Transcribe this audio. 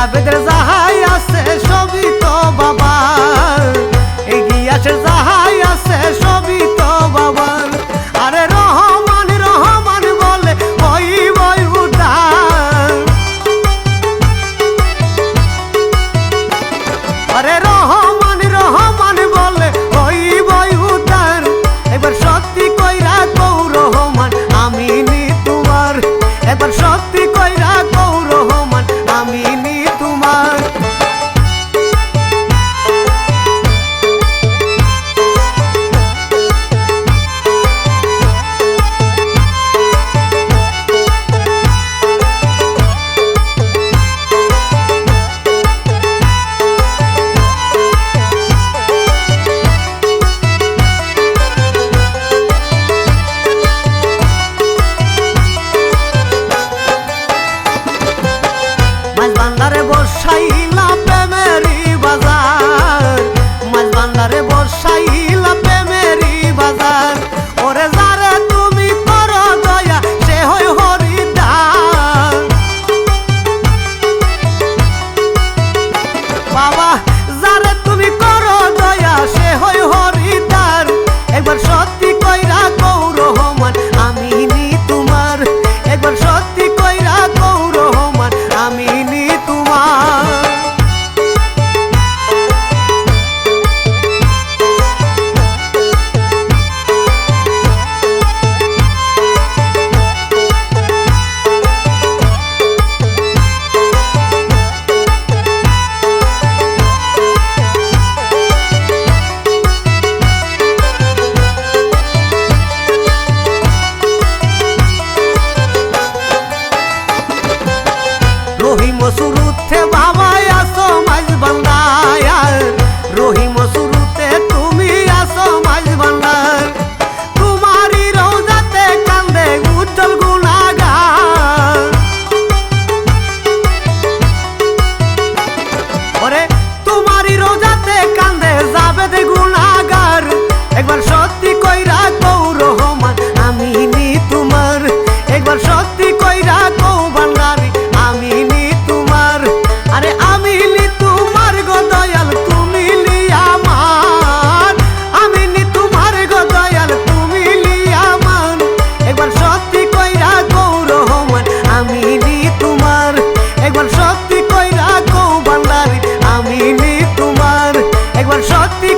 জাবেদের যাহাই আছে সবই তো বাবার, এই গিয়াসের যাহাই আছে সবই তো বাবার। আরে রহমান রহমান বলে হইবই উদ্ধার, আরে রহমান রহমান বলে হইবই উদ্ধার। এবার সত্যি কইরা কও রহমান আমি নি তোমার, এবার সত্যি কইরা কও রহমান আমি নি তোমার। মাঝবান্ধারে বসাইলা প্রেমেরি বাজার, মাঝবান্ধারে বসাইলা প্রেমেরি বাজার। ওরে যারে তুমি করো দয়া সে হয় হরিদ্বার, বাবা যারে তুমি করো দয়া সে হয় হরিদ্বার। একবার সত্যি কইরা কও রহমান আমি নি তোমার, একবার সত্যি কইরা কও রহমান আমি নি তোমার। রহিম সুরুতে বাবাই আসো মাঝবান্ধার, রহিম সুরুতে তুমি আসো মাঝবান্ধার। তোমারই রোজাতে কান্দে উজ্জ্বল গুনাহগার, ওরে তোমারই রোজাতে কান্দে জাবেদ গুনাহগার। একবার সত্যি কইরা কও রহমান আমি নি তোমার, একবার সত্যি কইরা কও ভান্ডারি আমি নি তোমার। আরে আমি নি তোমার গো দয়াল তুমি লি আমার, আমি নি তোমার গো দয়াল তুমি লি আমার। একবার সত্যি কইরা কও রহমান আমি নি তোমার, একবার সত্যি কইরা কও ভান্ডারি আমি নি তোমার, একবার সত্যি